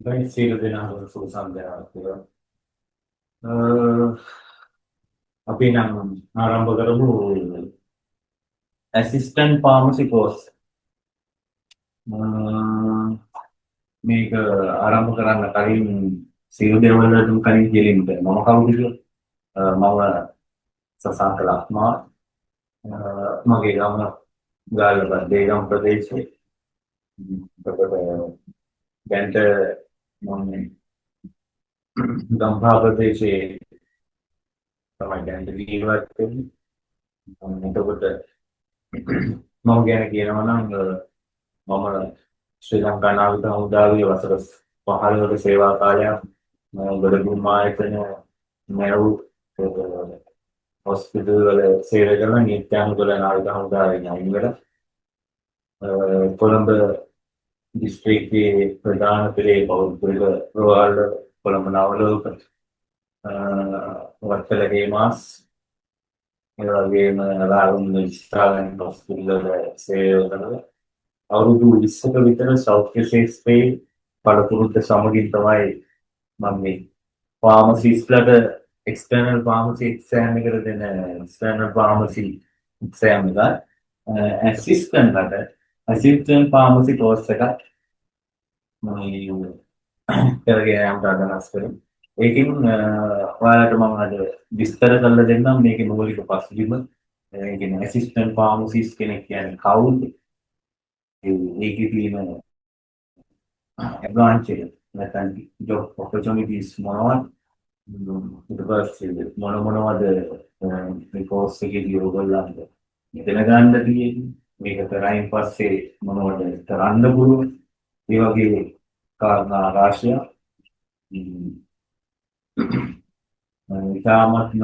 Vai සියලු දෙනාම සුබ සන්ධ්‍යාවක් වේවා. අපි නම් ආරම්භ කරමු ඇසිස්ටන්ට් ෆාමසි කෝස්. මේක ආරම්භ කරන්න කලින් සියලු දේවල් වලට කලින් කියලින්න මම කවුද කියලා. මම සසංක ලක්මා. මගේ ගම ගාල්ල දේගම් ප්‍රදේශයේ. එතකොට දැන්ට මම ගම්පහ ප්‍රදේශයේ තමයි දැන්ට ජීවත් වෙන්නේ. එතකොට මම ගැන කියනවා නම් මම ශ්‍රී ලංකා නාවික හමුදාවේ වසර 15ක සේවා කාලයක් ගොඩබිම් ආයතන නැව් හොස්පිටල් වල සේවය කරන නිත්‍යානුකූල නාවික හමුදාවේ ණයින් වල කොළඹ දිස්ත්‍රික්කයේ ප්‍රධාන පෙළේ පෞද්ගලික රෝහල් කොළඹ නවලෝක වත්තල හේමාස් ඒ වගේම රාගුන්ද විස්තාරණ හොස්පිටල් වල සේවය කරනවා අවුරුදු 20ක විතර සෞඛ්‍ය ශාස්ත්‍රයේ පළපුරුද්ද සමගින් තමයි මම මේ ෆාමසිස්ට්ලට එක්ස්ටර්නල් ෆාමසි එක්සෑම් එකට දෙන එක්ස්ටර්නල් ෆාමසි එක්සෑම් එක ඇසිස්ටන්ට් ෆාමසි කෝස් එකක් මම කරගෙන යන්න අදහස් කරමු. ඒකෙන් ඔයාලට මම අද විස්තර කරලා දෙන්නම් මේකේ මූලික පසුබිම. ඒ කියන්නේ ඇසිස්ටන්ට් ෆාමසිස්ට් කෙනෙක් කියන්නේ කවුද? ඒකේ තියෙන branches නැත්නම් job opportunities මොනවද ඊට පස්සේ මොනවද මේ course එකේදී ඔයගොල්ලන්ට ඉගෙන ගන්න තියෙන්නේ මේක කරායින් පස්සේ මොනවද කරන්න පුළුවන් ඒ වගේ කාරණා රාශියක් ඉතාමත්ම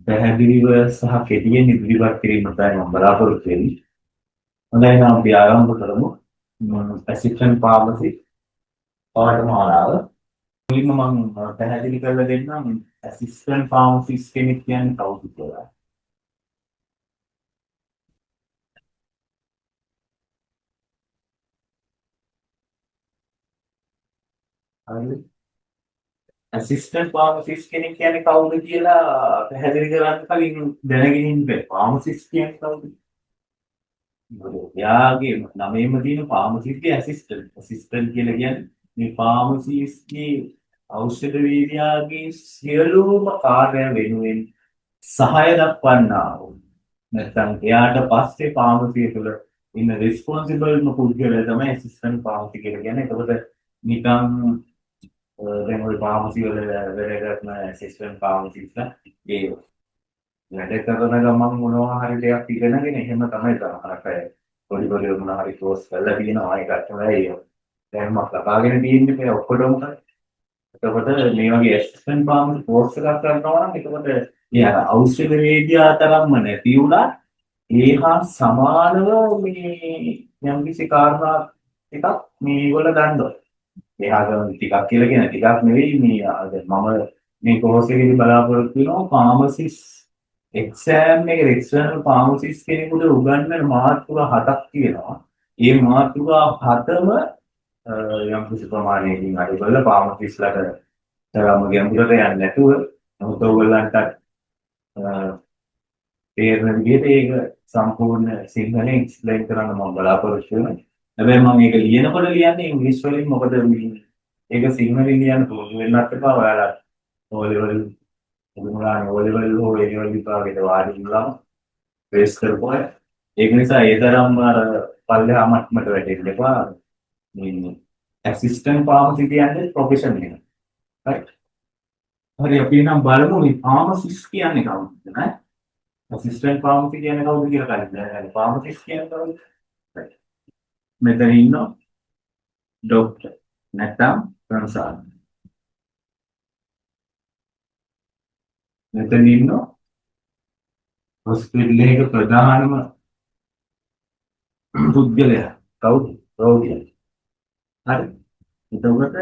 පැහැදිලිව සහ කෙටියෙන් ඉදිරිපත් කිරීම තමයි මම බලාපොරොත්තු වෙන්නේ. හොඳයි නම් අපි ආරම්භ කරමු. ඇසිස්ටන්ට් ෆාමසි පාඨමාලාව මුලින්ම මම පැහැදිලි කරලා දෙන්නම් ඇසිස්ටන්ට් ෆාමසිස්ට් කෙනෙක් කියන්නේ කවුද කියලා. හරිද? ඇසිස්ටන්ට් ෆාමසිස්ට් කෙනෙක් කියන්නේ කවුද කියලා පැහැදිලි කරන්න කලින් දැනගෙන ඉන්න බෑ. ෆාමසිස්ට් කියන්නේ කවුද? එයාගේ නමේම තියෙන ෆාමසිස්ට්ගේ ඇසිස්ටන්ට්. ඇසිස්ටන්ට් කියලා කියන්නේ මේ ෆාමසිස්ට්ගේ ඖෂධ වේදිකාගේ සියලුම කාර්ය වෙනුවෙන් සහාය දක්වන්නා වූ නැත්නම් එයාට පස්සේ ෆාමසිය තුළ ඉන්න රිස්පොන්සිබල්ම පුද්ගලයා තමයි ඇසිස්ටන්ට් ෆාමසි කියලා කියන්නේ. එතකොට නිකන් දැන් ওই ෆාමසි වල වැඩ කරන ඇසිස්ටන්ට් ෆාමසිස්ලා ඒ වැඩ කරන ගමන් මොනවා හරි දෙයක් ඉගෙනගෙන එහෙම තමයි කරන්නේ. පොඩි පොඩි මොනවා හරි කෝස් කරලා තියෙනවා ඒකට තමයි දැනුමක් ලබාගෙන තියෙන්නේ මේ ඔක්කොටම. එතකොට මේ වගේ ඇසිස්ටන්ට් ෆාමසි කෝස් එකක් කරනවා නම් එතකොට ඒ ඖෂධ වේදිකා තරම්ම නැති වුණා ඒහා සමානව මේ යම්කිසි කාරණා එකක් මේගොල්ලෝ දන්නවා. එහා ගමන් ටිකක් කියලා කියන ටිකක් නෙවෙයි මේ මම මේ කෝස් එකේදී බලාපොරොත්තු වෙනවා ෆාමසිස් එක්සෑම් එකේ එක්ස්ටර්නල් ෆාමසිස් කෙනෙකුට උගන්වන මාතෘකා 7ක් තියෙනවා. ඒ මාතෘකා 7ම යම් කිසි ප්‍රමාණයකින් අඩු කරලා ෆාමසිස්ලාට තරම ගැඹුරට යන්නේ නැතුව නමුත් ඔයගොල්ලන්ට තේරෙන විදිහට ඒක සම්පූර්ණ සිංහලෙන් එක්ස්ප්ලেইন කරන්න මම බලාපොරොත්තු වෙනවා. හැබැයි මම මේක ලියනකොට ලියන්නේ ඉංග්‍රීසි වලින් මොකද මේක සිංහලෙන් ලියන්න පුරුදු වෙන්නත් එපා. ඔයාලා ඕලෙවල් මුලානේ ඕලෙවල් හෝ ඒලෙවල් විභාගෙට වාඩි වුණාම ෆේස් කරපුවා. ඒක නිසා ඒ තරම් අර පල්ලෙහා මට්ටමට වැටෙන්න එපා. මේ ඇසිස්ටන්ට් ෆාමසි කියන්නේ ප්‍රොෆෙෂන් එක. රයිට්. හරි අපි නම් බලමු මේ ෆාමසිස්ට් කියන්නේ කවුද නේද? ඇසිස්ටන්ට් ෆාමසි කියන්නේ කවුද කියලා කලින් දැනගන්න. ෆාමසිස්ට් කියන්නේ කවුද? රයිට්. මෙතන ඉන්නවා ડોක්ටර් නැත්නම් ප්‍රොෆෙසර්. මෙතන ඉන්නවා හොස්පිටල් එකක ප්‍රධානම පුද්ගලයා කවුද? රෝගියා. හරි. එතකොට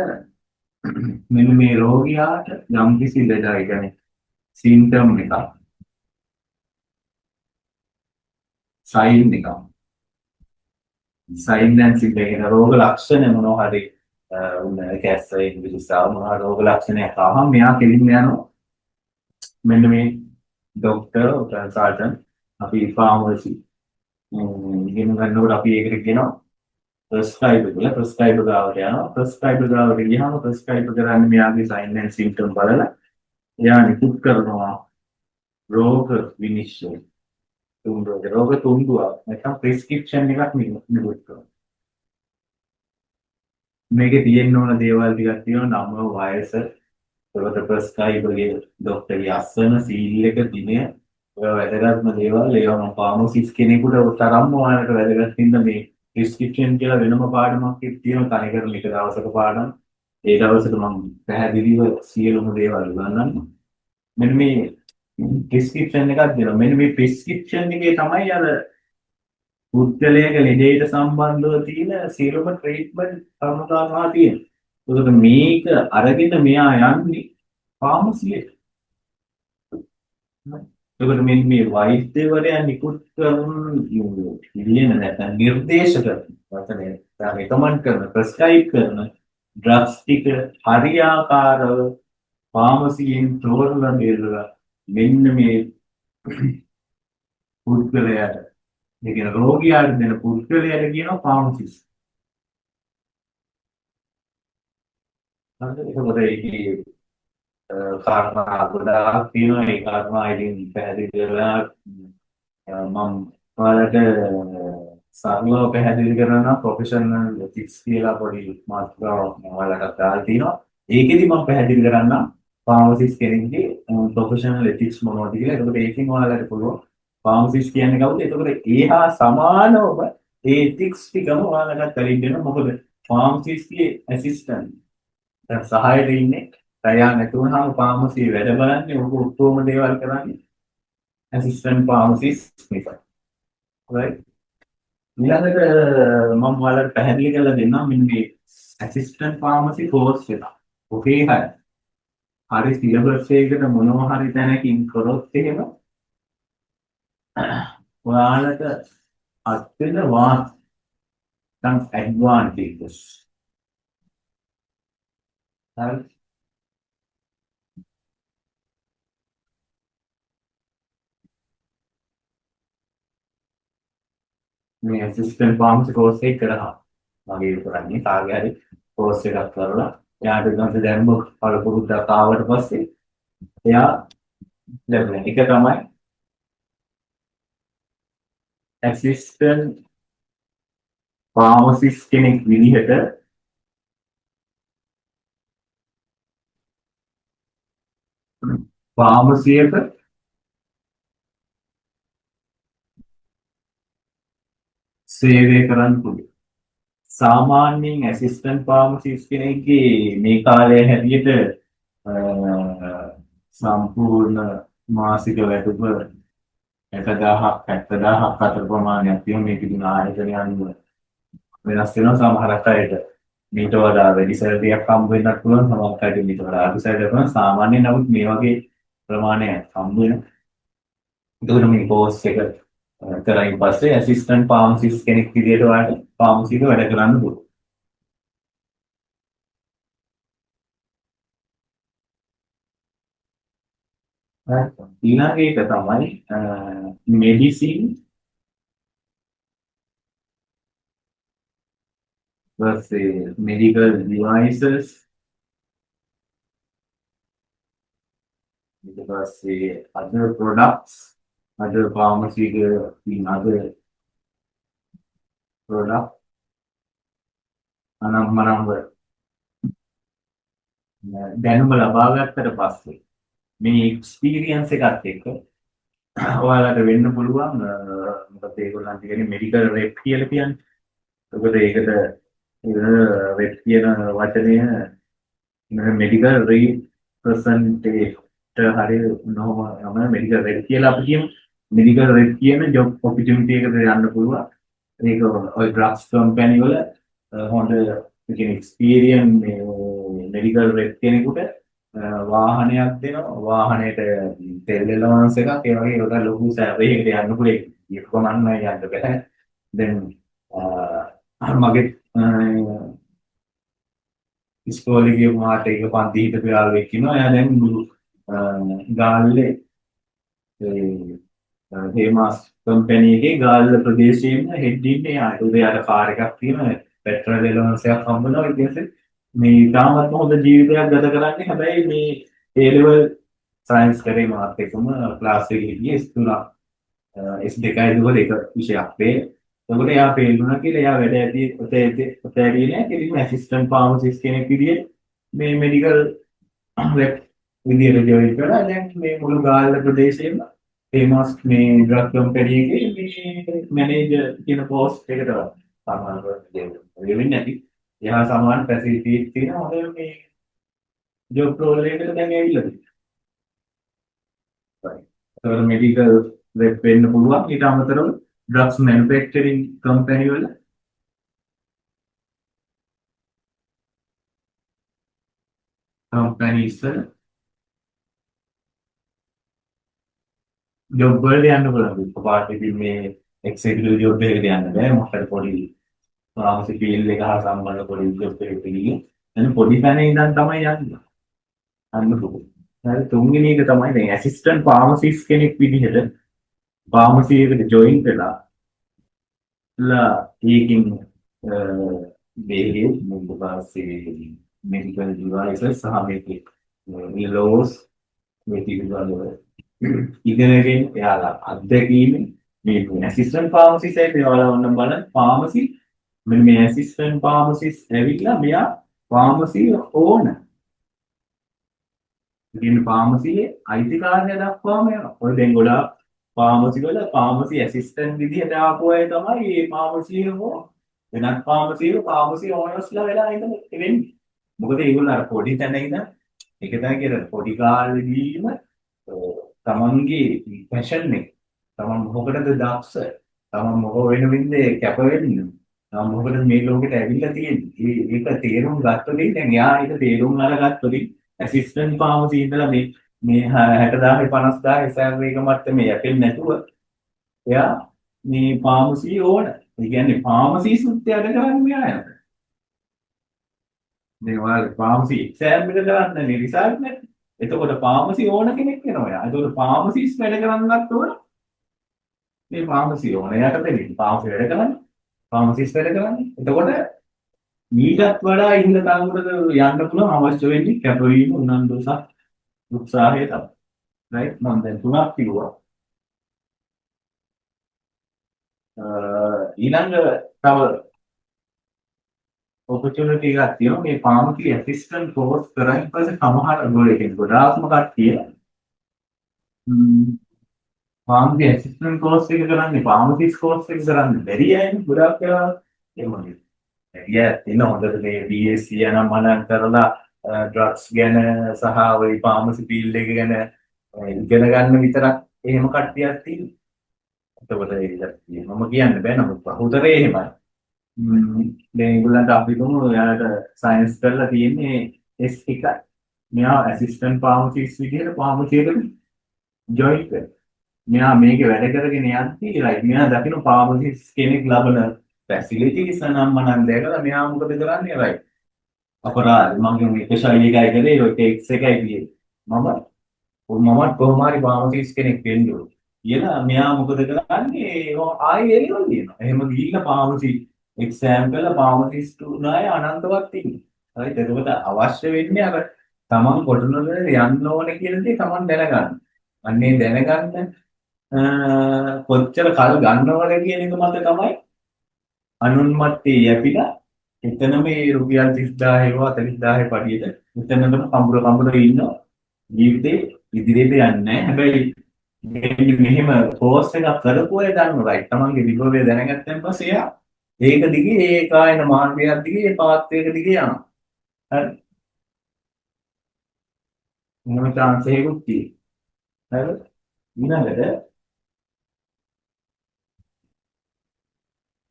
මෙන්න මේ රෝගියාට යම් කිසි ලෙඩක් කියන්නේ සිම්ටම් එකක් සයින් එකක් සයින් දැන් සිද්ධ වෙන රෝග ලක්ෂණ මොනවා හරි උන්න කැස්සේ ඉංග්‍රීසි මොනවා රෝග ලක්ෂණයක් ආවම මෙයා කෙලින්ම යනවා මෙන්න මේ ડોක්ටර් කන්සල්ටන්ට් අපි ෆාමසි ඉගෙන ගන්නකොට අපි ඒකට කියනවා ප්‍රස්ක්‍රයිබ් කියලා ප්‍රස්ක්‍රයිබ් ගාවට යනවා ප්‍රස්ක්‍රයිබ් ගාවට ගියාම ප්‍රස්ක්‍රයිබ් කරන්නේ මෙයාගේ සයින් ඇන්ඩ් සිම්ප්ටම් බලලා එයා නිකුත් කරනවා රෝග විනිශ්චය රෝග තුන්දුවක් නැත්නම් ප්‍රෙස්ක්‍රිප්ෂන් එකක් නිකුත් කරනවා මේකේ තියෙන්න ඕන දේවල් ටිකක් තියෙනවා නම වයස ඒකට ප්‍රස්ක්‍රයිබර්ගේ ડોක්ටර්ගේ අස්සන සීල් එක දිනය ඔය වැදගත්ම දේවල් ඒවා මම ෆාමසිස් කෙනෙකුට තරම්ම ඔයාලට වැදගත් හින්දා මේ ප්‍රෙස්ක්‍රිප්ෂන් කියලා වෙනම පාඩමක් තියෙනවා තනිකරම එක දවසක පාඩම් ඒ දවසට මම පැහැදිලිව සියලුම දේවල් උගන්වන්නම් මෙන්න මේ ප්‍රෙස්ක්‍රිප්ෂන් එකක් දෙනවා මෙන්න මේ ප්‍රෙස්ක්‍රිප්ෂන් එකේ තමයි අර පුද්ගලයාගේ ලෙඩේට සම්බන්ධව තියෙන සියලුම ට්‍රීට්මන්ට් කර්මකාරණා තියෙනවා ඒකට මේක අරගෙන මෙයා යන්නේ ෆාමසියට එතකොට මේ වෛද්‍යවරයා නිකුත් කරන කියන නැත්නම් නිර්දේශ කරන වචනේ රෙකමන්ඩ් කරන ප්‍රෙස්ක්‍රයිබ් කරන ඩ්‍රග්ස් ටික හරියාකාරව ෆාමසියෙන් තෝරලා බේරලා මෙන්න මේ පුද්ගලයාට ඒ කියන රෝගියාට දෙන පුද්ගලයාට කියනවා ෆාමසිස්. හරිද? ඒකවල ඒකේ කාරණා ගොඩාක් තියෙනවා ඒ කාරණා ඉතින් පැහැදිලි කරලා මම ඔයාලට සරලව පැහැදිලි කරනවා ප්‍රොෆෙෂනල් එතික්ස් කියලා පොඩි මාතෘකාවක් මම ඔයාලට දාලා තිනවා ඒකෙදි මම පැහැදිලි කරන්නම් ෆාමසිස් කෙනෙක්ගේ ප්‍රොෆෙෂනල් එතික්ස් මොනවද කියලා ඒකට ඒකෙන් ඔයාලට පුළුවන් ෆාමසිස් කියන්නේ කවුද ඒකට ඒහා සමානවම ඒ එතික්ස් ටිකම ඔයාලට තලින් දෙනවා මොකද ෆාමසිස්ගේ ඇසිස්ටන්ට් දැන් සහායට ඉන්නේ තයා නැතුනහම ෆාමසි වැඩ බලන්නේ ඔක ඔක්කොම දේවල් කරන්නේ ඇසිස්ටන්ට් ෆාමසිස්ට් නිසා. right ඊළඟට මම ඔයාලට පැහැදිලි කරලා දෙන්නම් මෙන්න මේ ඇසිස්ටන්ට් ෆාමසි කෝස් එක. ඔකේ හරි සිලබස් එකකට මොනවා හරි තැනකින් කරොත් එහෙම ඔයාලට අත්වෙන වාස්තන් ඇඩ්වාන්ටේජස්. හරි මේ ඇසිස්ටන්ට් ෆාමසි කෝස් එක කරා මගේ කරන්නේ කාගේ හරි කෝස් එකක් කරලා එයාට ගන්න දැම්ම පළපුරුද්දක් ආවට පස්සේ එයා ලැබෙන එක තමයි ඇසිස්ටන්ට් ෆාමසිස් කෙනෙක් විදිහට ෆාමසියක සේවය කරන්න පුළුවන්. සාමාන්‍යයෙන් ඇසිස්ටන්ට් ෆාමසිස් කෙනෙක්ගේ මේ කාලය හැටියට සම්පූර්ණ මාසික වැටුප 60,000ක් 70,000ක් අතර ප්‍රමාණයක් තියෙන මේක ඉතින් ආයතනයන් වෙනස් වෙනවා සමහරක් අයට මීට වඩා වැඩි සැලරියක් හම්බ වෙන්නත් පුළුවන් සමහරක් අයට මීට වඩා අඩු සැලරියක් වෙනවා සාමාන්‍යයෙන් නමුත් මේ වගේ ප්‍රමාණයක් හම්බ වෙනවා. ඒකට මේ කෝස් එක කරයින් පස්සේ ඇසිස්ටන්ට් ෆාමසිස් කෙනෙක් විදිහට ඔයාලට ෆාමසියක වැඩ කරන්න පුළුවන්. ඊළඟ එක තමයි මෙඩිසින් versus medical devices ඊට පස්සේ other products other pharmaceutical in other product අනම්මනම්ව දැනුම ලබා ගත්තට පස්සේ මේ එක්ස්පීරියන්ස් එකත් එක්ක ඔයාලට වෙන්න පුළුවන් මොකද ඒගොල්ලන් කියන්නේ මෙඩිකල් රෙප් කියලා කියන්නේ. ඒකද ඒකට රෙප් කියන වචනය මෙඩිකල් රීප්‍රසන්ටේට් හරිය නොම මෙඩිකල් රෙප් කියලා අපි කියමු. මෙඩිකල් රෙප් කියන ජොබ් ඔපචුනිටි එකට යන්න පුළුවන්. ඒක ඔය ඩ්‍රග්ස් කම්පැනි වල හොඳ කියන්නේ එක්ස්පීරියන්ස් මෙඩිකල් රෙප් කෙනෙකුට වාහනයක් දෙනවා වාහනේට තෙල් එලවන්ස් එකක් ඒ වගේ ඒකට ලොකු සැලරි එකකට යන්න පුළුවන් ඒක කොමන්න යන්න බෑ දැන් මගේ ඉස්කෝලේ ගිය මාට එක පන්ති හිටපු යාළුවෙක් ඉන්නවා. එයා දැන් මුළු ගාල්ලේ හේමාස් කම්පැනි එකේ ගාල්ල ප්‍රදේශයේම හෙඩ් ඉන්නේ එයා. උදේ අර කාර් එකක් තියෙනවා. පෙට්‍රල් එලවන්ස් එකක් හම්බුනවා. ඊට පස්සේ මේ ඉතාමත්ම හොඳ ජීවිතයක් ගත කරන්නේ. හැබැයි මේ ඒ ලෙවල් සයන්ස් කරේ මාත් එක්කම ක්ලාස් එකේ හිටියේ S3 S2යි දුවල එක විෂයක් වේ. එතකොට එයා ෆේල් වුණා කියලා එයා වැඩ ඇදී ඔතේ ඇදී නෑ. කෙලින්ම ඇසිස්ටන්ට් ෆාමසිස්ට් කෙනෙක් විදියට මේ මෙඩිකල් රෙප් විදියට ජොයින් කරලා දැන් මේ මුළු ගාල්ල ප්‍රදේශයේම ෆේමස් මේ ඩ්‍රග් කම්පැනි එකේ මේ මැනේජර් කියන පෝස්ට් එකට සමානව වෙන්නේ නැති. එයා සමාන ෆැසිලිටිස් තියෙන හොඳ මේ ජොබ් රෝල් එකකට දැන් ඇවිල්ලා තියෙනවා. ඒතකොට මෙඩිකල් රෙප් වෙන්න පුළුවන්. ඊට අමතරව ඩ්‍රග්ස් මැනුෆැක්චරින් කම්පැනි වල කම්පැනිස් වල ජොබ් වලට යන්න පුළුවන්. පාර්ට් ඉතින් මේ එක්සිකියුටිව් ජොබ් එකකට යන්න බෑ. මොකද පොඩි ෆාමසි ෆීල්ඩ් එක හා සම්බන්ධ පොඩි ජොබ් එකකට ගිහින් එතන පොඩි තැනේ ඉඳන් තමයි යන්නේ. අන්න පුළුවන්. හරි තුන්වෙනි එක තමයි දැන් ඇසිස්ටන්ට් ෆාමසිස්ට් කෙනෙක් විදිහට ෆාමසි එකට ජොයින් වෙලා ඒකින් බේරේ මුල් පස්සේ මෙඩිකල් ඩිවයිසස් සහ මේ ලෝස් මෙටීරියල් ඉගෙනගෙන එයාලා අත්දැකීම මේ ඇසිස්ටන්ට් ෆාමසිස්ට් එකේ එයාලා වන්න බලන ෆාමසි මෙන්න මේ ඇසිස්ටන්ට් ෆාමසිස්ට් ඇවිල්ලා මෙයා ෆාමසි ඕන ඉතින් ෆාමසියේ අයිතිකාරය දක්වාම යනවා. ඔය දැන් ගොඩාක් ෆාමසි වල ෆාමසි ඇසිස්ටන්ට් විදිහට ආපු අය තමයි මේ ෆාමසියේ හෝ වෙනත් ෆාමසි ඕනර්ස්ලා වෙලා ඉන්නේ. මොකද ඒගොල්ලෝ අර පොඩි තැන ඉඳන් ඒක තමයි කියලා පොඩි කාලෙදීම තමන්ගේ පැෂන් එක තමන් මොකටද දක්ෂ තමන් මොක වෙන වින්දේ කැප වෙන්නේ තමන් මොකටද මේ ලෝකෙට ඇවිල්ලා තියෙන්නේ ඒක තේරුම් ගත්තොත් දැන් යා ඒක තේරුම් අරගත්තොත් ඇසිස්ටන්ට් ෆාමසි ඉඳලා මේ 60000 50000 සෑලරි එක මට්ටමේ යැපෙන්නේ නැතුව එයා මේ ෆාමසි ඕන. ඒ කියන්නේ ෆාමසි සුත්ත්‍ය වැඩ කරන්නේ මෙයා යන. මේ වල ෆාමසි එක්සෑම් එක කරන්නේ රිසර්ච් නේ. එතකොට ෆාමසි ඕන කෙනෙක් වෙනවා යා. එතකොට ෆාමසිස් වැඩ කරන්නත් ඕන. මේ ෆාමසි ඕන. එයාට දෙන්නේ ෆාමසි වැඩ කරන්නේ. ෆාමසිස් වැඩ කරන්නේ. එතකොට ඊටත් වඩා ඉහළ තලකට යන්න පුළුවන් අවශ්‍ය වෙන්නේ කැපවීම උනන්දු සහ උත්සාහය තමයි. රයිට් මම දැන් තුනක් කිව්වා. ඊළඟ තව ඔපචුනිටි එකක් තියෙනවා මේ ෆාමසි ඇසිස්ටන්ට් කෝස් කරන් ඊපස්සේ සමහර ගොඩාක්ම කට්ටිය ෆාමසි ඇසිස්ටන්ට් කෝස් එක කරන්නේ ෆාමසිස් කෝස් එක කරන්නේ බැරි අයනේ ගොඩාක් වෙලා එහෙමනේ. තියෙන හොඳට මේ BSc යනම් මනන් කරලා ඩ්‍රග්ස් ගැන සහ ওই ෆාමසි ෆීල්ඩ් එක ගැන ඉගෙන ගන්න විතරක් එහෙම කට්ටියක් තියෙනවා. එතකොට ඒක මම කියන්න බෑ නමුත් බහුතරේ එහෙමයි. දැන් ඒගොල්ලන්ට අපි තුමු එයාලට සයන්ස් කරලා තියෙන්නේ S1. මෙයා ඇසිස්ටන්ට් ෆාමසිස්ට් විදිහට ෆාමසි එකට ජොයින් කරනවා. මෙයා මේකේ වැඩ කරගෙන යද්දී රයිට් මෙයා දකින්න ෆාමසිස්ට් කෙනෙක් ලබන ෆැසිලිටිස් නම් මනම් දැකලා මෙයා මොකද කරන්නේ රයිට් අපරාධ මම මේක ශෛලී එකයි කරේ ඔය ටෙක්ස් එකයි කියේ මම කොහොම හරි ෆාමසිස්ට් කෙනෙක් වෙන්න ඕන කියලා මෙයා මොකද කරන්නේ ආයෙ එරියොල් දිනවා එහෙම ගිහිල්ලා ෆාමසි එක්සෑම් කරලා ෆාමසිස්ට් උනාය අනන්තවත් ඉන්නේ හරිද එතකොට අවශ්‍ය වෙන්නේ අර තමන් කොටනොල යන්න ඕනේ කියන දේ තමන් දැනගන්න අන්නේ දැනගන්න කොච්චර කල් ගන්නවද කියන එක මත තමයි අනුන්මත්තේ යැපිලා එතන මේ රුපියල් 30000 ඒවා 40000 පඩියට එතනම කඹුර ඉන්නවා ජීවිතේ ඉදිරියට යන්නේ නැහැ හැබැයි මෙහෙම කෝස් එකක් කරපුවා ඒ දන්නවා රයිට් තමන්ගේ විභවය දැනගත්තන් පස්සේ එයා ඒක දිගේ ඒ කායන මාර්ගයක් දිගේ ඒ පාත් එක දිගේ යනවා හරි මොන chance එකකුත් තියෙනවා හරි ඊළඟට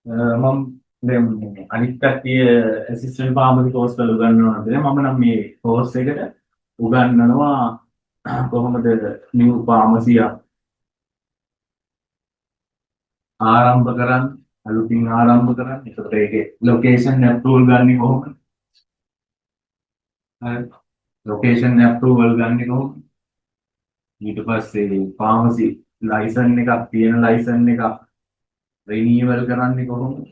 මම දැන් අනිත් කට්ටිය ඇසිස්ටන්ට් ෆාමසි කෝස් වල උගන්වනවා නේද මම නම් මේ කෝස් එකට උගන්වනවා කොහොමද නිව් ෆාමසිය ආරම්භ කරන්නේ අලුතින් ආරම්භ කරන්නේ ඒකට ඒකේ ලොකේෂන් අප්‍රූවල් ගන්න කොහොමද ලොකේෂන් ඇප්‍රූවල් ගන්න කොහොමද? ඊට පස්සේ ෆාමසි ලයිසන් එකක් තියෙන ලයිසන් එකක් රිනීවල් කරන්නේ කොහොමද?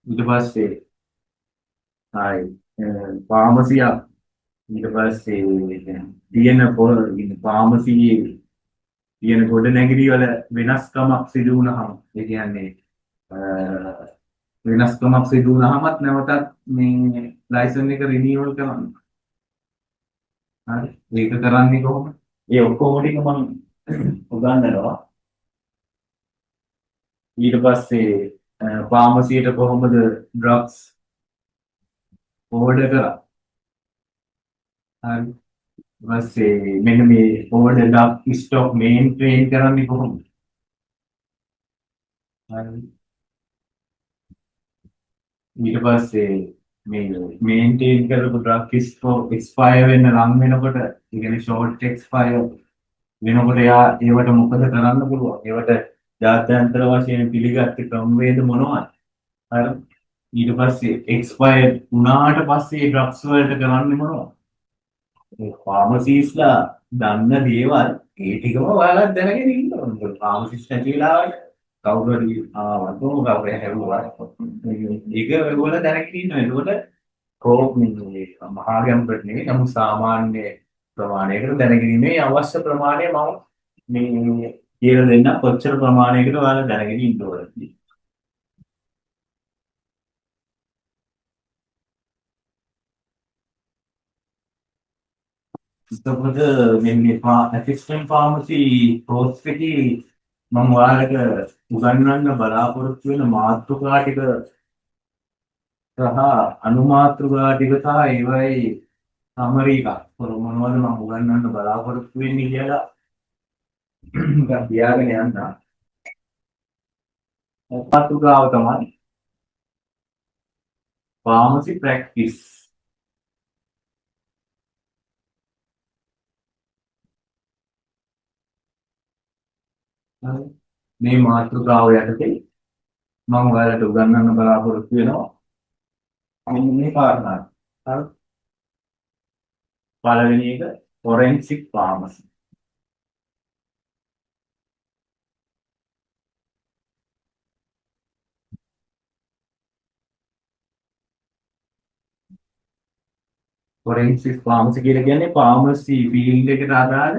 ඊට පස්සේ ආයි ෆාමසියක් ඊට පස්සේ තියෙන ෆාමසියේ තියෙන ගොඩනැගිලි වල වෙනස්කමක් සිදු වුණාම ඒ කියන්නේ වෙනස්කමක් සිදු වුණාමත් නැවතත් මේ ලයිසන් එක රිනීවල් කරන්න. හරි. ඒක කරන්නේ කොහොමද? ඒ ඔක්කොම ටික මම උගන්වනවා. ඊට පස්සේ ෆාමසියට කොහොමද ඩ්‍රග්ස් ඕඩර් කරා? හරි. ඊපස්සේ මෙන්න මේ ඕඩර් ඩ්‍රග් ස්ටොක් මේන්ටේන් කරන්නේ කොහොමද? හරි. ඊට පස්සේ මේ මේන්ටේන් කරපු ඩ්‍රග් ස්ටොක් එක්ස්පයර් වෙන්න ලං වෙනකොට ඒ කියන්නේ ෂෝට් එක්ස්පයර් වෙනකොට ඒවට මොකද කරන්න පුළුවන්? ඒවට ජාත්‍යන්තර වශයෙන් පිළිගත්ත ක්‍රමවේද මොනවද? හරි. ඊට පස්සේ එක්ස්පයර් වුණාට පස්සේ ඩ්‍රග්ස් වලට කරන්නේ මොනවද? මේ ෆාමසිස්ලා දන්න දේවල් ඒ ටිකම ඔයාලා දැනගෙන ඉන්න ඕනේ. ෆාමසිස්ට් නැති වෙලාවට කවුරු හරි ආවම කවුරු හැරුවා. ඒක ඔයගොල්ලෝ දැනගෙන ඉන්නවා. එතකොට ප්‍රෝබ් මේ මහා ගැඹුරට නෙවෙයි නමුත් සාමාන්‍ය ප්‍රමාණයකට දැනගෙන ඉන්නේ අවශ්‍ය ප්‍රමාණය මම මේ කියලා දෙන්න කොච්චර ප්‍රමාණයකට ඔයාලා දැනගෙන ඉන්න ඕනද? එතකොට මේ ඇසිස්ටන්ට් ෆාමසි කෝස් එකේ මම ඔයාලට උගන්වන්න බලාපොරොත්තු වෙන මාතෘකා ටික සහ අනුමාතෘකා ටික සහ ඒවයි සමරි එකක් මොනවද මම උගන්වන්න බලාපොරොත්තු වෙන්නේ කියලා නිකන් තියාගෙන යන්න. මාතෘකාව තමයි ෆාමසි ප්‍රැක්ටිස්. මේ මාතෘකාව යටතේ මම ඔයාලට උගන්වන්න බලාපොරොත්තු වෙනවා මෙන්න මේ කාරණා. හරි. පළවෙනි එක ෆොරෙන්සික් ෆාමසි. ෆොරෙන්සික් ෆාමසි කියලා කියන්නේ ෆාමසි ෆීල්ඩ් එකට අදාළ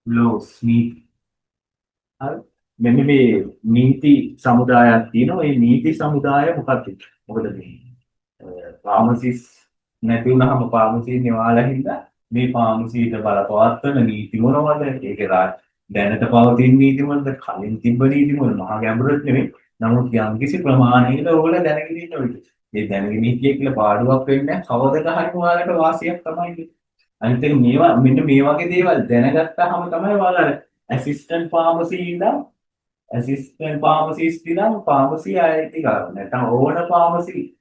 ලෝස් නීති. හරි. මෙන්න මේ නීති සමුදායක් තියෙනවා. ඒ නීති සමුදාය මොකක්ද? මොකද මේ ෆාමසිස් නැති වුණාම ෆාමසි නිවාලා හින්දා මේ ෆාමසියට බලපවත්වන නීති මොනවද? ඒක දැනට පවතින නීති මොනවද? කලින් තිබ්බ නීති මොනවද? මහා ගැඹුරට නෙවෙයි. නමුත් යම්කිසි ප්‍රමාණයකට ඕගොල්ලෝ දැනගෙන ඉන්න ඕනේ. මේ දැනගෙන හිටියේ කියලා පාඩුවක් වෙන්නේ නැහැ. කවදද හරි ඔයාලට වාසියක් තමයි. අනිත් එක මේවා මෙන්න මේ වගේ දේවල් දැනගත්තාම තමයි ඔයාලා ඇසිස්ටන්ට් ෆාමසි ඉඳන් ඇසිස්ටන්ට් ෆාමසිස්ට් ඉඳන් ෆාමසි ආයති ගන්න. නැත්නම් ඕන ෆාමසි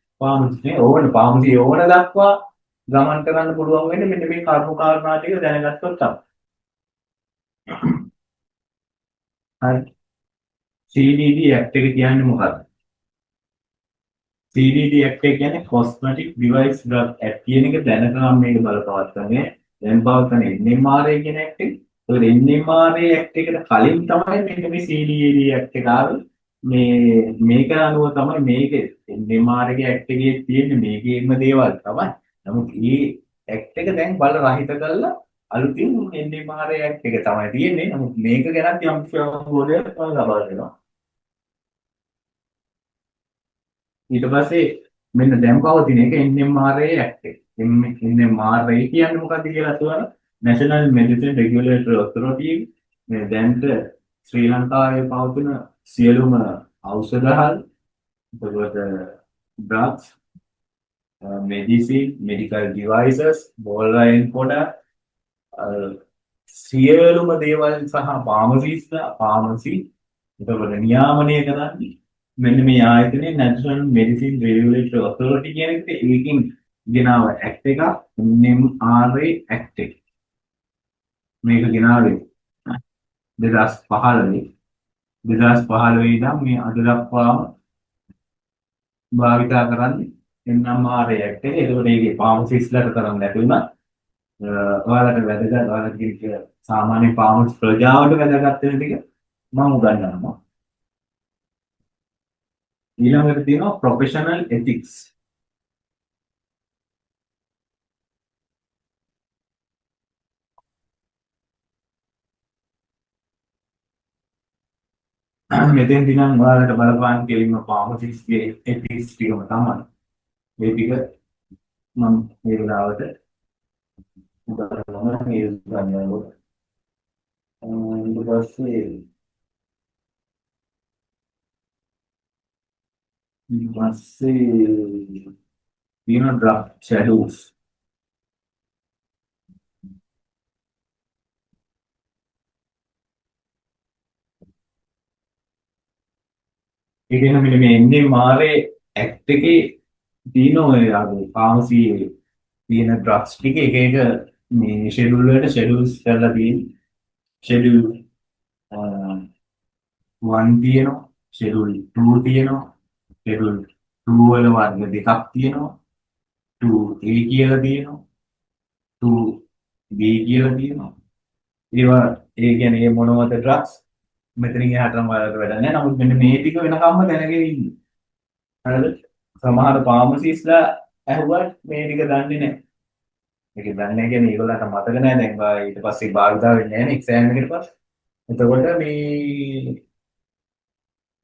ඕන දක්වා ගමන් කරන්න පුළුවන් වෙන්නේ මෙන්න මේ කර්ම කාරණා ටික දැනගත්තොත් තමයි. හරි. CDD ඇක්ට් එක කියන්නේ මොකක්ද? CDD ඇක්ට් එක කියන්නේ Cosmetic Device Drug Act කියන එක දැනගන්න මේක බලපවත්වන්නේ. දැන් පවත්වන්නේ NMRA කියන ඇක්ට් එක. ඒකද NMRA ඇක්ට් එකට කලින් තමයි මෙන්න මේ CDD ඇක්ට් එක ආවේ. මේක අනුව තමයි මේක NMRA ඇක්ට් එකේ තියෙන මේකේම දේවල් තමයි. නමුත් මේ ඇක්ට් එක දැන් බල රහිත කරලා අලුතින් NMRA ඇක්ට් එක තමයි තියෙන්නේ. නමුත් මේක ගැන යම් අවබෝධයක් ලබා දෙනවා. ඊට පස්සේ මෙන්න දැන් පවතින එක NMRA ඇක්ට් එක. NMRA කියන්නේ මොකක්ද කියලා අහුවම National Medicine Regulatory Authority මේ දැන්ට ශ්‍රී ලංකාවේ පවතින සියලුම ඖෂධහල් එතකොට drugs medicine medical devices bovine product සියලුම දේවල් සහ ෆාමසි එතකොට නියාමනය කරන්නේ මෙන්න මේ ආයතනයේ National Medicine Regulatory Authority කියන එකට ඒකෙන් ගෙනාව ඇක්ට් එකක් NMRA ඇක්ට් එක. මේක ගෙනාවේ 2015 ඉඳන් මේ අද දක්වාම භාවිතා කරන්නේ MMR එක. ඒකෝට ඒකේ ෆාමසිස්ට්ලාට කරන්න නැති වුණා. ඔයාලට වැදගත් ඔයාලට කියන සාමාන්‍ය ෆාමස් ප්‍රජාවට වැදගත් වෙන ටික මම උගන්වනවා. ඊළඟට තියෙනවා ප්‍රොෆෙෂනල් එතික්ස්. මෙතෙන්දී නම් ඔයාලට බලපාන කෙලින්ම ෆාමසිස්ට්ගේ එතික්ස් ටිකම තමයි. මේ ටික මම මේ වෙලාවට උගන්වනවා මේ උගන්වනකොට. ඊට පස්සේ තියෙනවා ඩ්‍රග් ෂැඩෝස්. ඒ කියන්නේ මෙන්න මේ MMR ඇක්ට් එකේ තියෙන ඔය ආගේ ෆාමසියේ තියෙන ඩ්‍රග්ස් ටික එක එක මේ ෂෙඩියුල් වලට ෂෙඩියුල්ස් කරලා තියෙන්නේ. ෂෙඩියුල් 1 තියෙනවා, ෂෙඩියුල් 2 තියෙනවා, ෂෙඩියුල් 2 වල වර්ග දෙකක් තියෙනවා, 2A කියලා තියෙනවා, 2B කියලා තියෙනවා. ඒවා ඒ කියන්නේ මේ මොනවද ඩ්‍රග්ස් මෙතනින් එහාටම වලට වැඩ නැහැ. නමුත් මෙන්න මේ ටික වෙනකම්ම දැනගෙන ඉන්න. හරිද? සමහර ෆාමසිස්ලා ඇහුවත් මේ ටික දන්නේ නැහැ. මේක දන්නේ නැහැ කියන්නේ ඒගොල්ලන්ට මතක නැහැ දැන් ඊට පස්සේ භාවිතා වෙන්නේ නැහැ නේ එක්සෑම් එකට පස්සේ. එතකොට මේ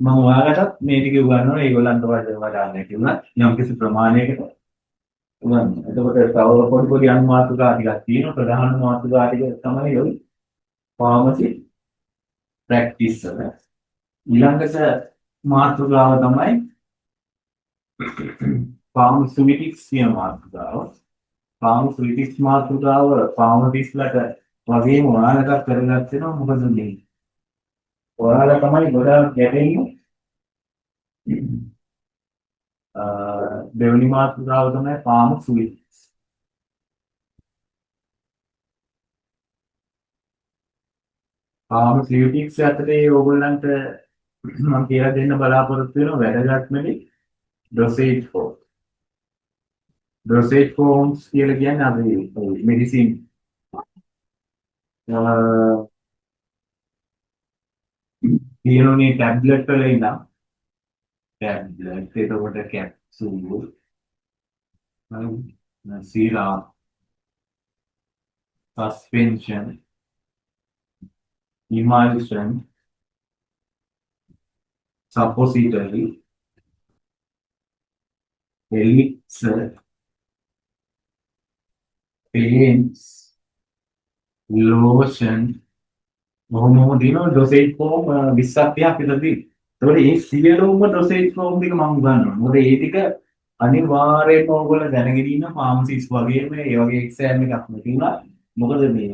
මම ඔයාලටත් මේ ටික උගන්වනවා ඒගොල්ලන්ට වඩා නැති වුණත් යම් කිසි ප්‍රමාණයකට උගන්වනවා. එතකොට තව පොඩි පොඩි අනුමාතුකා ටිකක් තියෙනවා. ප්‍රධාන මාතෘකා ටික තමයි ඔය ෆාමසි ප්‍රැක්ටිස් වල. ඊළඟට මාතෘකාව තමයි ෆාමසිටික්ස් කියන මාතෘකාව. ෆාමසිටික්ස් මාතෘකාව ෆාමසිස්ට්ලාට වගේම ඔයාලට කරගන්න වෙනවා. මොකද මේ ඔයාලා තමයි ගොඩාක් ගැටෙන්නේ. දෙවෙනි මාතෘකාව තමයි ෆාමසිටික්ස්. ෆාමසිටික්ස් අතරේ ඕගොල්ලන්ට මම කියලා දෙන්න බලාපොරොත්තු වෙනවා වැදගත්ම දේ ඩොසේජ් ෆෝම්. ඩොසේජ් ෆෝම්ස් කියලා කියන්නේ අපි මෙඩිසින් තියෙනුනේ ටැබ්ලට් වල ඉඳන් ටැබ්ලට් එතකොට capsule serum suspension emulsion suppository elixir paints lotion මොහොම දිනෝ ඩොසේජ් ෆෝම් 20ක් 30ක් විතර තියෙනවා. ඒතකොට මේ සියලුම ඩොසේජ් ෆෝම් ටික මම උගන්වනවා. මොකද මේ ටික අනිවාර්යයෙන්ම ඕගොල්ලෝ දැනගෙන ඉන්න ෆාමසිස් වගේම ඒ වගේ එක්සෑම් එකක් නැතිුණා. මොකද මේ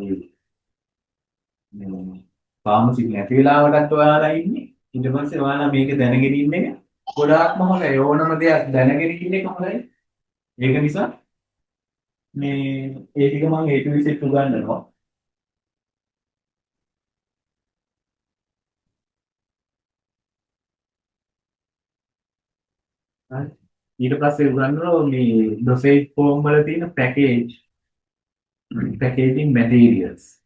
ෆාමසි නැති වෙලාවටත් ඔයාලා ඉන්නේ. ඊට පස්සේ ඔයාලා මේක දැනගෙන ඉන්න එක ගොඩාක්ම හොඳයි. ඕනම දෙයක් දැනගෙන ඉන්න එක හොඳයි. ඒක නිසා මේ ඒ ටික මම A to Z උගන්වනවා. හරි. ඊට පස්සේ උගන්වනවා මේ ඩොසේජ් ෆෝම් වල තියෙන පැකේජින් මැටීරියල්ස්.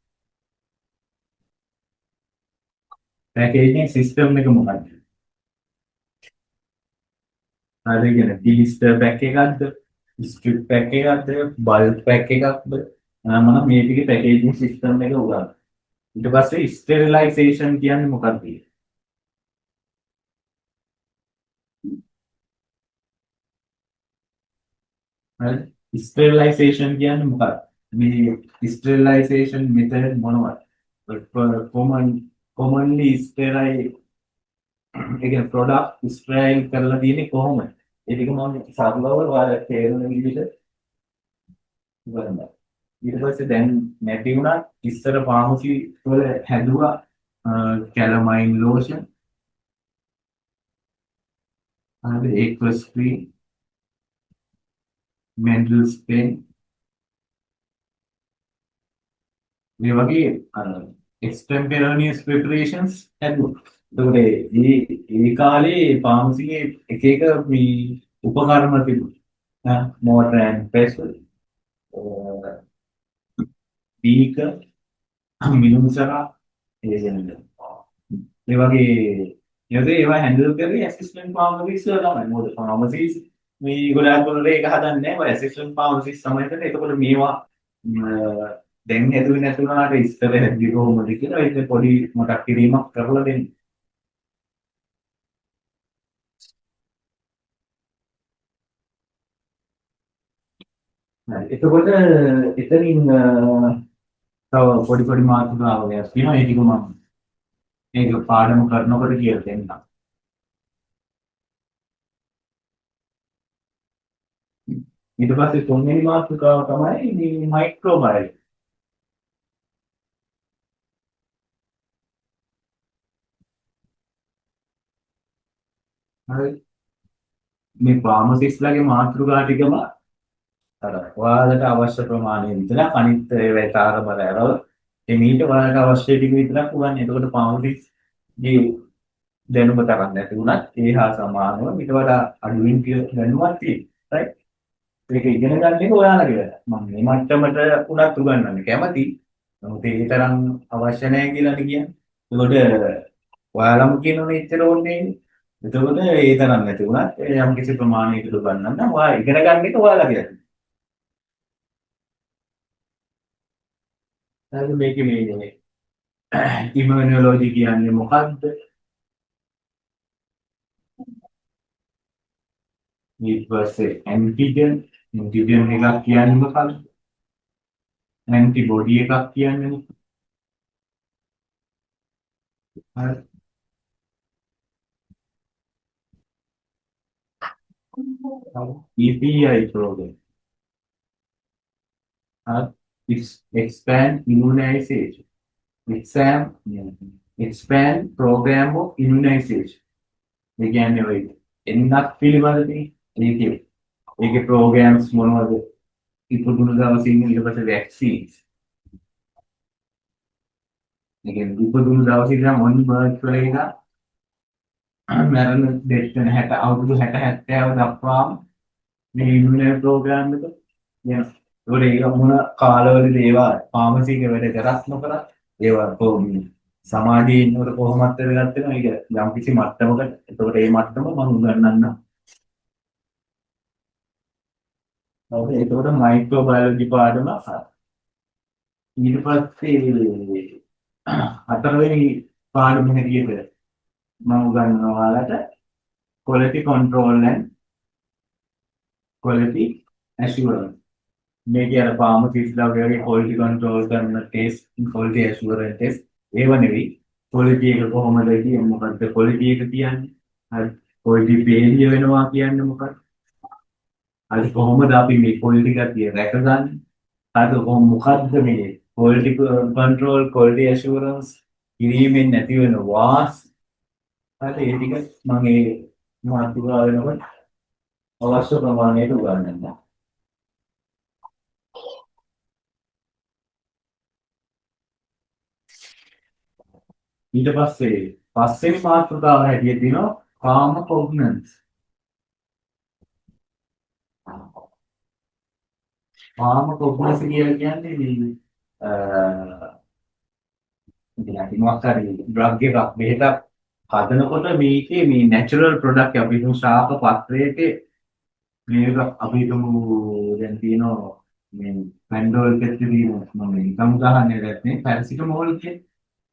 පැකේජින් සිස්ටම් එක මොකක්ද? හරි කියන ඩිලිස්ටර් පැක් එකක්ද? ස්ට්‍රිප් පැක් එකක්ද? බල්ක් පැක් එකක්ද? මම මේ ටිකේ පැකේජින් සිස්ටම් එක උගන්වනවා. ඊට පස්සේ ස්ටෙරිලයිසේෂන් කියන්නේ මොකක්ද? හරි. ස්ටෙරිලයිසේෂන් කියන්නේ මොකක්ද? මේ ස්ටෙරිලයිසේෂන් මෙතඩ් මොනවද? commonly ස්ටෙරයිල් ඒ කියන්නේ ප්‍රොඩක්ට් ස්ටෙරයිල් කරලා තියෙන්නේ කොහොමද? ඒ ටික මම සරලව ඔයාලට තේරෙන විදිහට ඉවරයි. ඊට පස්සේ දැන් නැති වුණා ඉස්සර ෆාමසි වල හැදුවා කැලමයින් ලෝෂන් හරි ඒක්වස් ක්‍රීම් මෙන්ඩල්ස් පෙන් මේ වගේ එක්ස්ටෙම්පරේනියස් ප්‍රෙපරේෂන්ස් හැදුවා. එතකොට මේ කාලේ ෆාමසියේ එක එක මේ උපකරණ තිබුණා. motor and pestle, beaker, මිනුම්සරා ඒ කියන්නේ ඒ වගේ යෝදේ ඒවා හැන්ඩල් කරේ ඇසිස්ටන්ට් ෆාමසිස්ට් තමයි. මොකද ෆාමසිස්ට් මේ ගොඩාක් වල ඒක හදන්නේ නැහැ. ඔය ඇසිස්ටන්ට් ෆාමසිස්ට් තමයි කරන්නේ. එතකොට මේවා දැන් හැදුවේ නැතුණාට ඉස්සර හැදුවේ කොහොමද කියලා ඒක පොඩි මතක් කිරීමක් කරලා දෙන්න. හරි. එතකොට එතනින් තව පොඩි පොඩි මාතෘකාවක් තියෙනවා. ඒ ටික මම මේක පාඩම කරනකොට කියලා දෙන්නම්. ඊට පස්සේ තුන්වෙනි මාතෘකාව තමයි මේ මයික්‍රෝබයොලොජි. හරි. මේ ෆාමසිස්ට්ලාගේ මාතෘකා ටිකම අර ඔයාලට අවශ්‍ය ප්‍රමාණය විතරක් අනිත් ඒවා තාරබල ඇරව එමීට ඔයාලට අවශ්‍ය ටික විතරක් උගන්නේ. එතකොට ෆාමසිස්ට්ගේ දැනුම තරම් නැති වුණත් ඒ හා සමානව ඊට වඩා අඩුවෙන් දැනුමක් තියෙනවා. right? ඒක ඉගෙන ගන්න එක ඔයාලගේ වැඩ. මම මේ මට්ටමට උනත් උගන්වන්න කැමති. නමුත් ඒ තරම් අවශ්‍ය නැහැ කියලා කියන්නේ. ඒකට ඔයාලම කියනෝනේ ඉතර ඕනේ. එතකොට ඒ තරම් නැති වුණත් යම් කිසි ප්‍රමාණයකට උගන්වන්න ඔයා ඉගෙන ගන්න එක ඔයාලගේ වැඩ. හරි මේකේ මේ ඉමුනොලොජි කියන්නේ මොකක්ද? ඊට පස්සේ ඇන්ටිජන් එකක් කියන්නේ මොකක්ද? ඇන්ටිබොඩි එකක් කියන්නේ මොකක්ද? හරි. EPI program. It's expand immunization. Exam expand program of immunization. ඒ කියන්නේ ඔය එන්නක් පිළිබඳදී ඒකේ ඒකේ programs මොනවද? ඉපදුණු දවසින් ඊට පස්සේ vaccines. ඒ කියන්නේ ඉපදුණු දවසේ ඉඳන් මොන බර්ත් වල ඉඳන් මරණ දෙට 60 අවුරුදු 60 70 දක්වාම මේ ඉමුනේ ප්‍රෝග්‍රෑම් එක යනවා. ඒක මොන කාලවලද ඒවා ෆාමසි එකේ වැඩ කරත් නොකරත් ඒවා කොහොමද සමාජයේ ඉන්නකොට කොහොමද වෙනත් වෙනවා. ඒක යම් කිසි මට්ටමකට. එතකොට ඒ මට්ටම මම උගන්වන්නම්. හරි. එතකොට මයික්‍රෝබයොලොජි පාඩම ඊට පස්සේ හතරවෙනි පාඩම හැටියට මම උගන්වනවා ඔයාලට quality control and quality assurance. මේක අර ෆාමසිස්ට්ලා වගේ quality control කරන test, quality assurance test ඒව නෙවෙයි. quality එක කොහොමද කියන්නේ මොකද්ද quality එක කියන්නේ? හරි. quality failure වෙනවා කියන්නේ මොකක්ද? හරි. කොහොමද අපි මේ quality ගතිය රැකගන්නේ? හරි. මොකද්ද මේ quality control, quality assurance කිරීමෙන් නැති වෙන වාස්. හරි. ඒ ටික මම ඒ මාතෘකාව වෙනකොට අවශ්‍ය ප්‍රමාණයට උගන්වන්නම්. ඊට පස්සේ පස්වෙනි මාතෘකාව හැටියට දිනවා pharmacognance. pharmacognance කියන්නේ මේ ඉතින් මොකක් හරි ඩ්‍රග් එකක් බෙහෙතක් හදනකොට මේකේ මේ නැචරල් ප්‍රොඩක්ට් අපි හිතමු ශාක පත්‍රයේදී මේක අපි හිතමු දැන් තියෙනවා මේ පැන්ඩෝල් පෙත්තිදී මම නිකම් උදාහරණයක් ගත්තේ පැරසිටමෝල් කියන්නේ.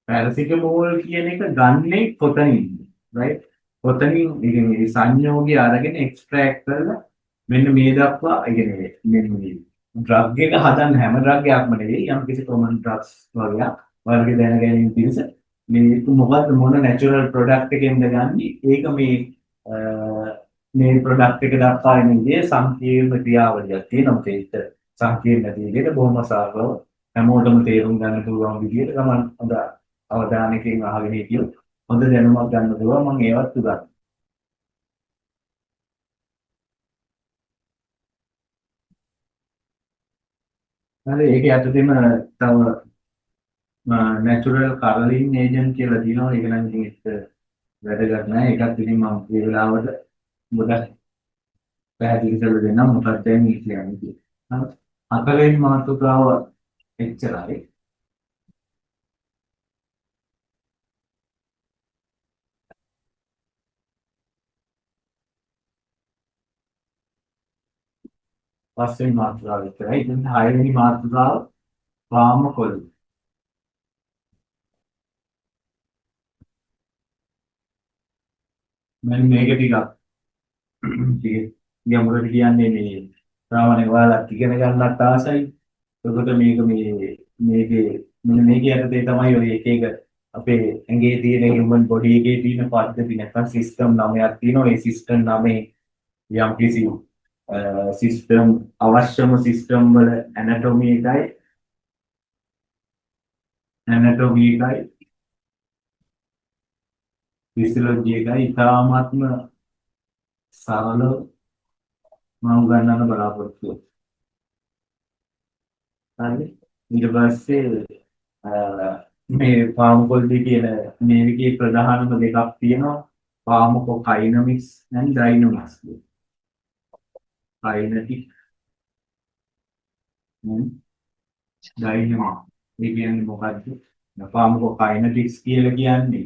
පැරසිටමෝල් කියන එක ගන්නේ කොතනින්ද? right? කොතනින් ඉතින් සංයෝගය අරගෙන එක්ස්ට්‍රැක්ට් කරලා මෙන්න මේ දක්වා ඉගෙන මෙන්න මේ ඩ්‍රග් එක හදන්න හැම ඩ්‍රග් එකක්ම නෙවෙයි යම් කිසි කොමන් ඩ්‍රග්ස් වගේ වර්ග දැන ගැනීම පිණිස මේ මොකද්ද මොන නැචරල් ප්‍රොඩක්ට් එකෙන්ද ගන්නේ ඒක මේ ප්‍රොඩක්ට් එක දක්වා එන විදිහේ සංකීර්ණ ක්‍රියාවලියක් තියෙනවා. ඒක සංකීර්ණ නැති විදිහට බොහොම සරලව හැමෝටම තේරුම් ගන්න පුළුවන් විදිහට ගමන් හොඳ අවධානයකින් අහගෙන හිටියොත් හොඳ දැනුමක් ගන්න පුළුවන්. මම ඒවත් උගන්වනවා. හරි. ඒක යටතේම තව නැචරල් කරලින් ඒජන්ට් කියලා තියෙනවා. ඒක නම් ඉතින් ඒක වැදගත් නෑ. ඒකත් ඉතින් මම මේ වෙලාවට ගොඩක් පැහැදිලි කරලා දෙන්නම් මොකක්ද මේ කියන්නේ කියලා. හරි. හතරවෙනි මාතෘකාව එච්චරයි. පස්වෙනි මාතෘකාව විතරයි. ඉතින් හයවෙනි මාතෘකාව වාමකොළු. මම මේක ටිකක් ගැඹුරට කියන්නේ මේ සාමාන්‍යයෙන් ඔයාලා ඉගෙන ගන්නත් ආසයි. එතකොට මේකේ මෙන්න මේකේ යටතේ තමයි ඔය එක එක අපේ ඇඟේ තියෙන හියුමන් බොඩි එකේ තියෙන පද්ධති නැත්නම් සිස්ටම් 9ක් තියෙනවා. ඒ සිස්ටම් 9 යම්කිසි සිස්ටම් අවශ්‍යම සිස්ටම් වල ඇනටොමි එකයි ෆිසියොලොජි එකයි ඉතාමත්ම සරලව මම උගන්වන්න බලාපොරොත්තු වෙනවා. හරි. ඊට පස්සේ මේ ෆාමකොලොජි කියන මේකේ ප්‍රධානම දෙකක් තියෙනවා. ෆාමකොකයිනමික්ස් and ඩයිනමික්ස්. කයිනටික් and dynamics. මේ කියන්නේ මොකද්ද? ෆාමකොකයිනටික්ස් කියලා කියන්නේ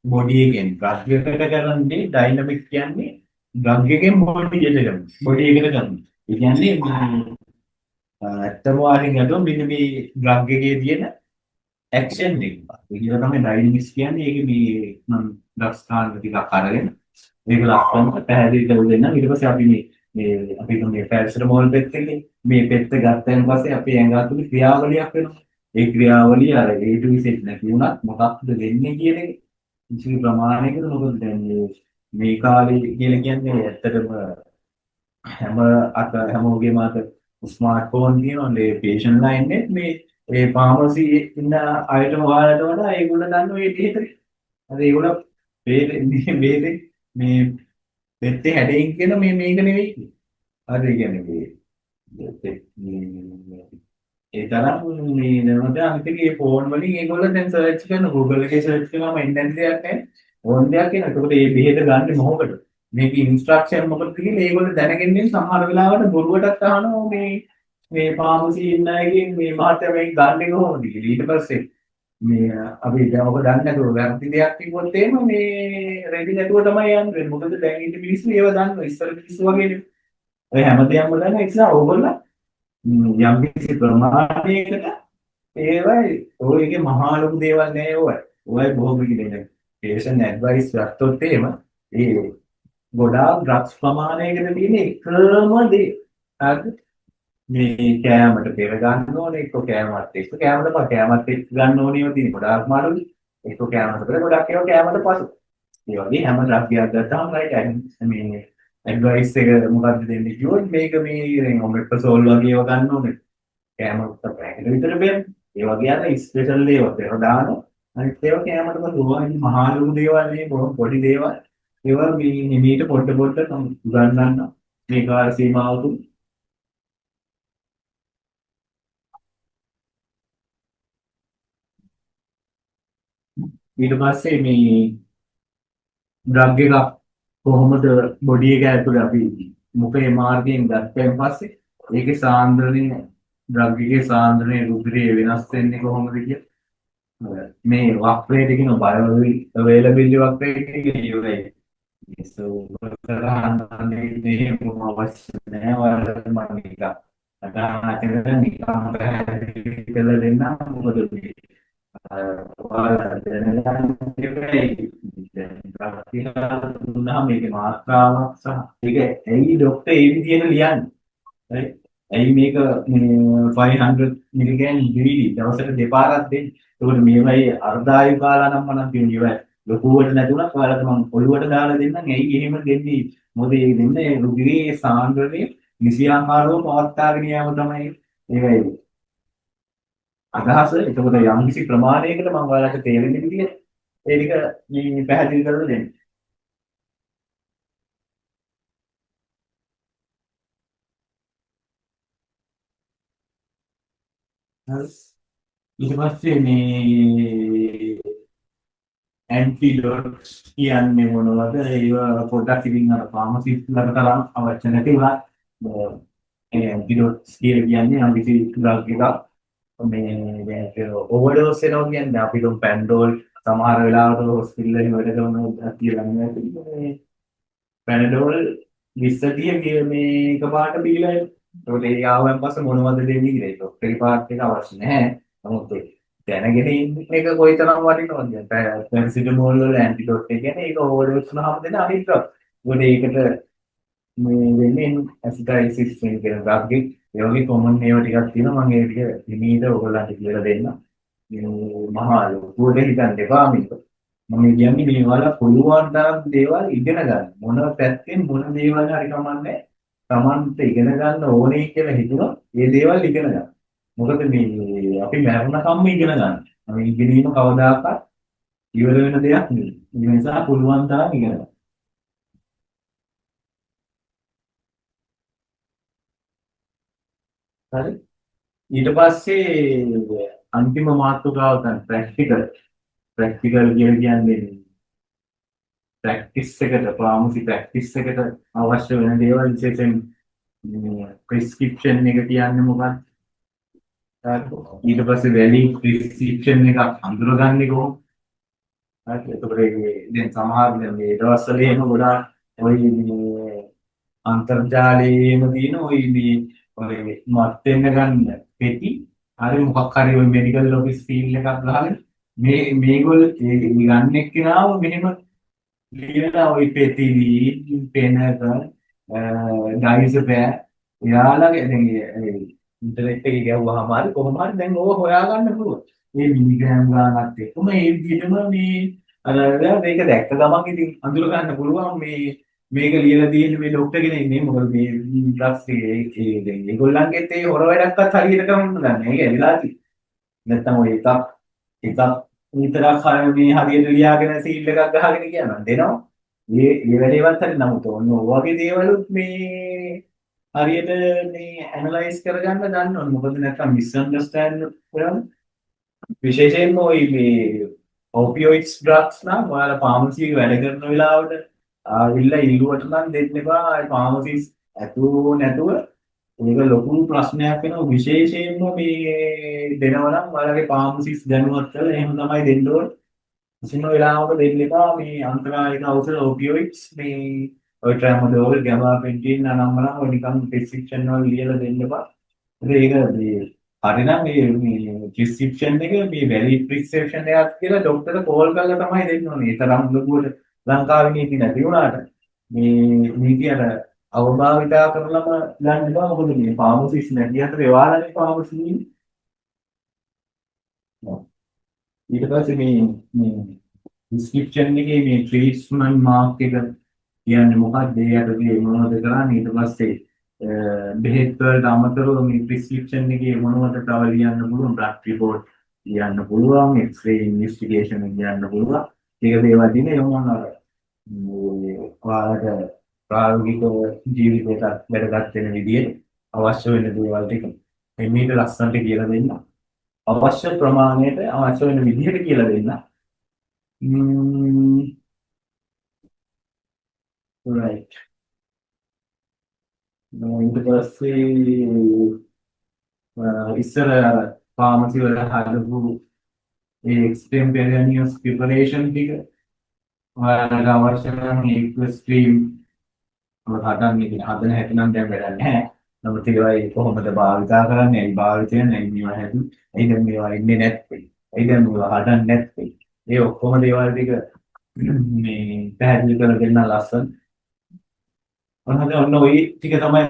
බොඩි එකෙන් ඩ්‍රග් එකකට කරන්නේ ඩයිනමික් කියන්නේ ඩ්‍රග් එකෙන් බොඩි එකට කරන්නේ. බොඩි එකට කරන්නේ. ඒ කියන්නේ ඇත්තම වශයෙන් ගත්තොත් මෙන්න මේ ඩ්‍රග් එකේ තියෙන ඇක්ෂන් එක. ඒක තමයි ඩයිනමික්ස් කියන්නේ. ඒක මේ මම ඩ්‍රග්ස් කාර්ය ටිකක් අරගෙන මේක ලස්සනට පැහැදිලි කරලා දෙන්නම්. ඊට පස්සේ අපි අපි මේ පැරසිටමෝල් පෙත් එකේ මේ පෙත්ත ගත්තයින් පස්සේ අපේ ඇඟ ඇතුලේ ක්‍රියාවලියක් වෙනවා. ඒ ක්‍රියාවලිය අර A to Z නැති වුණත් මොකක්ද වෙන්නේ කියන එක කිසි ප්‍රමාණයකට මොකද දැන් මේ කාලේ කියලා කියන්නේ ඇත්තටම හැමෝගේම අත ස්මාර්ට්ෆෝන් තියෙනවානේ පේෂන්ට්ලා ඉන්නේ මේ ඒ ෆාමසි ඉන්න අයටම ඔයාලට වඩා ඒගොල්ලෝ දන්න ඔය විදිහට අර ඒගොල්ලෝ මේ මේ පෙත්තේ හැඩයෙන් කියන මේක නෙවෙයි කියේ. හරි කියන්නේ ඒ තරම් මේ නේද අනිත් එකේ ෆෝන් වලින් ඒගොල්ලෝ දැන් සර්ච් කරන Google එකේ සර්ච් කරාම එන්නේ නැති දෙයක් නැහැ. ඕන දෙයක් එනවා. ඒකට මේ බෙහෙත ගන්න මොකටද? මේක ඉන්ස්ට්‍රක්ෂන් මොකටද කියලා ඒගොල්ලෝ දැනගෙන ඉන්නේ සමහර වෙලාවට බොරුවටත් අහනවා මේ ෆාමසි ඉන්න අයගෙන් මේ මහත්තයා මේක ගන්නෙ කොහොමද කියලා. ඊට පස්සේ මේ අපි දැන් ඔබ දන්නේ නැතුව වැරදි දෙයක් කිව්වොත් එහෙම මේ රෙදි නැතුව තමයි යන්නේ. මොකද දැන් ඉන්න මිනිස්සු ඒව දන්නවා. ඉස්සර මිනිස්සු වගේ නෙවෙයි. ඔය හැමදේම දන්න නිසා ඕගොල්ලෝ යම් කිසි ප්‍රමාණයකට ඒවයි ඔයගේ මහා ලොකු දේවල් නෑ ඔය. ඔය බොහොම කියන්නේ පේෂන් ඇඩ්වයිස් ගත්තොත් එහෙම ඒ ගොඩාක් ඩ්‍රග්ස් ප්‍රමාණයකට තියෙන එකම දේ. හරිද? මේ කෑමට පෙර ගන්න ඕනේ එක්ක කෑමත් එක්ක කෑමත් එක්ක ගන්න ඕනේම තියෙන ගොඩාක් මාළුයි. එක්ක කෑමට පෙර ගොඩක් ඒවා කෑමට පසු. ඒ වගේ හැම ඩ්‍රග් එකක් ගත්තාම රයිට් මේ ඇඩ්වයිස් එක මොකක්ද දෙන්නේ කිව්වොත් මේක මේ දැන් ඔමෙප්‍රසෝල් වගේ ඒවා ගන්න ඕනේ. කෑමකට පැකට් විතර බෙන්. ඒ වගේ අර ස්පෙෂල් ඒවා පෙර දානවා. අනිත් ඒවා කෑමට පසු ඕවා මහා ලොකු දේවල් නේ පොඩි දේවල්. ඒවා මේ හිමීට පොඩ පොඩ උගන්වන්න මේ කාල සීමාව තුල. ඊට පස්සේ මේ ඩ්‍රග් එකක් කොහොමද බොඩි එක ඇතුලේ අපි මුඛයේ මාර්ගයෙන් ගත්තයින් පස්සේ ඒකේ සාන්ද්‍රණය ඩ්‍රග් එකේ සාන්ද්‍රණය රුධිරයේ වෙනස් වෙන්නේ කොහොමද කිය මේ වක්‍රයට කියන බයෝ අවේලබිලිටි වක්‍රයට කියන ඉවරයි. මේ මොනවද අවශ්‍ය නැහැ වල මම නිකන් අදහන කරගෙන නිකන් පැහැදිලි කරලා දෙන්නම් මොකද මේ ඔයාලා දැනගන්න ඉවරයි. දුන්නා මේකේ මාත්‍රාවක් සහ ඒක ඇයි ડોක්ටර් ඒ විදිහට ලියන්නේ? right? ඇයි මේක මේ 500 මිලිග්‍රෑම් බීඩි දවසට දෙපාරක් දෙන්නේ? ඒකට මේවයි අර්ධායු කාලා නම් මනම් කියන්නේ ඒවයි ලොකුවට නැතුණත් ඔයාලට මම ඔළුවට දාලා දෙන්නම්. ඇයි එහෙම දෙන්නේ? මොකද ඒ දෙන්නේ රුධිරයේ සාන්ද්‍රණය නිසියාකාරව පවත්වාගෙන යාම තමයි ඒවයි අදහස. එතකොට යම් කිසි ප්‍රමාණයකට මම ඔයාලට තේරෙන විදිහට ඒ ටික මේ පැහැදිලි කරලා දෙන්න. හරි. ඊට පස්සේ මේ ඇන්ටිඩොට්ස් කියන්නේ මොනවද? ඒවා පොඩ්ඩක් ඉතින් අර ෆාමසිස්ට්ලාට තරම් අවශ්‍ය නැති වුණා. ඒ ඇන්ටිඩොට්ස් කියලා කියන්නේ අනිසි ඩ්‍රග් එකක්. මේ දැන් ඕවර්ඩෝස් වෙනවා කියන්නේ අපි තුන් පැන්ඩෝල් සමහර වෙලාවට හොස්පිටල් වලින් වැඩ කරන කියලා මේ පැනඩෝල් 20 මේ එකපාරට බීලා ඒකට ඒ ආවන් පස්සේ මොනවද දෙන්නේ කියලා ඒක ඩොක්ටර් පාර්ට් එක අවශ්‍ය නැහැ. නමුත් ඒ දැනගෙන ඉන්න එක කොයිතරම් වටිනවද දැන් පැරසිටමෝල් වල ඇන්ටිඩොට් එක කියන්නේ ඒක ඕවර්ඩෝස් වුණාම දෙන අනිත් ඩ්‍රග්. ඒකට මේ වෙන්නේ ඇසිඩයිසිස් කියන ඩ්‍රග් එක. ඒ වගේ කොමන් ඒවා ටිකක් තියෙනවා මම ඒ ටික හිමීට ඔයගොල්ලන්ට කියලා දෙන්නම්. මේ මහා ලොකුවට හිතන්න එපා මේක. මම කියන්නේ මේ වල පුළුවන් තරම් දේවල් ඉගෙන ගන්න. මොන පැත්තෙන් මොන දේවල් හරි කමන්නේ. Tamanට ඉගෙන ගන්න ඕනේ කියලා හිතුණා. ඒ දේවල් ඉගෙන ගන්න. මොකද මේ අපි මරණකම්ම ඉගෙන ගන්න. මේ ඉගෙනීම කවදාකවත් ඉවර වෙන දෙයක් නෙවෙයි. ඒ නිසා පුළුවන් තරම් ඉගෙන ගන්න. හරි. ඊට පස්සේ අන්තිම මාතෘකාව තමයි ප්‍රැක්ටිකල්. ප්‍රැක්ටිකල් කියන්නේ ප්‍රැක්ටිස් එකට ෆාමසි ප්‍රැක්ටිස් එකට අවශ්‍ය වෙන දේවල් විශේෂයෙන් ප්‍රෙස්ක්‍රිප්ෂන් එක කියන්නේ මොකක්ද? ඊට පස්සේ වැලි ප්‍රෙස්ක්‍රිප්ෂන් එකක් අඳුරගන්නේ කොහොමද? හරි. එතකොට දැන් සමහර දැන් මේ දවස්වල එහෙම ගොඩාක් ඔය මේ අන්තර්ජාලයේම තියෙන ඔය මේ ඔය මත් වෙන්න ගන්න පෙති හරි මොකක් හරි ඔය මෙඩිකල් ඔෆිස් ෆීල්ඩ් එකක් ගහගෙන මේගොල්ලෝ ඒ ගන්න එක්කෙනාව මෙහෙම ලියලා ওই පෙතිලි පෙනක ගයිස් බෑ එයාලගේ දැන් ඉන්ටර්නෙට් එකේ ගැව්වහම හරි කොහොම හරි දැන් ඕක හොයාගන්න පුළුවන්. මේ මිලිග්‍රෑම් ගානක් එක්කම ඒ විදිහටම මේ අර මේක දැක්ක ගමන් ඉතින් අඳුර ගන්න පුළුවන් මේක ලියලා තියෙන්නේ මේ ડોක්ටර් කෙනෙක් නේ මොකද මේ ඩ්‍රග්ස් ඒ දැන් ඒගොල්ලන්ගෙත් ඒ හොර වැඩක්වත් හරියට කරන්න දන්නේ. ඒක ඇවිලා තියෙන්නේ. නැත්තම් ඔය එකක් විතරක් හරිය මේ හරියට ලියාගෙන සීල් එකක් ගහගෙන කියනවා දෙනවා. ඒ වැඩේවත් හරි නමුත් ඔන්න ඔය වගේ දේවලුත් මේ හරියට මේ ඇනලයිස් කරගන්න දන්න ඕනේ. මොකද නැත්තම් මිස්අන්ඩර්ස්ටෑන්ඩ් කරන විශේෂයෙන්ම ওই මේ ඔපියොයිඩ්ස් ඩ්‍රග්ස් නම් ඔයාලා ෆාමසි එකේ වැඩ කරන වෙලාවට ආවිල්ලා ඉල්ලුවට නම් දෙන්න එපා. ඒ ෆාමසිස් ඇතුව නැතුව ඒක ලොකු ප්‍රශ්නයක් වෙනවා. විශේෂයෙන්ම මේ දෙනවා නම් ඔයාලගේ ෆාමසිස් දැනුවත් කරලා එහෙම තමයි දෙන්න ඕනේ. කිසිම වෙලාවක දෙන්න එපා මේ අන්තරායක ඖෂධ ඔපියොයිඩ්ස් මේ ඔය ට්‍රැමඩෝල් ගැබාපෙන්ටින් අනම්මනම් ඔය නිකන් ප්‍රෙස්ක්‍රිප්ෂන් වල ලියලා දෙන්න එපා. ඒක මේ හරිනම් මේ ප්‍රෙස්ක්‍රිප්ෂන් එක මේ වැලිඩ් ප්‍රෙස්ක්‍රිප්ෂන් එකක් කියලා ડોක්ටර්ට කෝල් කරලා තමයි දෙන්න ඕනේ. ඒ තරම් ලොකුවට ලංකාවේ නීති නැති වුණාට මේ නීති අර අවභාවිතා කරලම ගන්න එපා. මොකද මේ ෆාමසිස් නැති අතර ඒවාලනේ ෆාමසි ඊට පස්සේ මේ ඩිස්ක්‍රිප්ෂන් එකේ මේ ට්‍රීට්මන්ට් මාක් එක කියන්නේ මොකක්ද? ඒ යටතේ මොනවද කරන්නේ? ඊට පස්සේ බෙහෙත් වලට අමතරව මේ ප්‍රෙස්ක්‍රිප්ෂන් එකේ මොනවද තව ලියන්න පුළුවන්? බ්ලඩ් රිපෝට් ලියන්න පුළුවන්, එක්ස්රේ ඉන්වෙස්ටිගේෂන් ලියන්න පුළුවන්. ඒක දේවල් දින යොමුන අර ඔයාලට ප්‍රායෝගික ජීවිතයට වැඩගත් වෙන විදිහට අවශ්‍ය වෙන දේවල් ටික මේක ලස්සනට කියලා දෙන්න. අවශ්‍ය ප්‍රමාණයට අවශ්‍ය වෙන විදිහට කියලා දෙන්න. right. ඊට පස්සේ ඉස්සර ෆාමසි වල හදපු ඒ එක්ස්ටෙම්පොරේනියස් ප්‍රිපරේෂන් ටික ඔයාලට අවශ්‍ය නම් ඒක ස්ට්‍රීම් හදන්නේ හදන හැටි නම් දැන් වැඩක් නැහැ. නමුත් ඒවා කොහොමද භාවිතා කරන්නේ? ඇයි භාවිතය නැයි මේවා හැටි. ඇයි දැන් මේවා ඉන්නේ නැත්තේ? ඇයි දැන් මේවා හදන්නේ නැත්තේ? ඒ ඔක්කොම දේවල් ටික මේ පැහැදිලි කරලා දෙන්න ලස්සන. ඔන්න ඔය ටික තමයි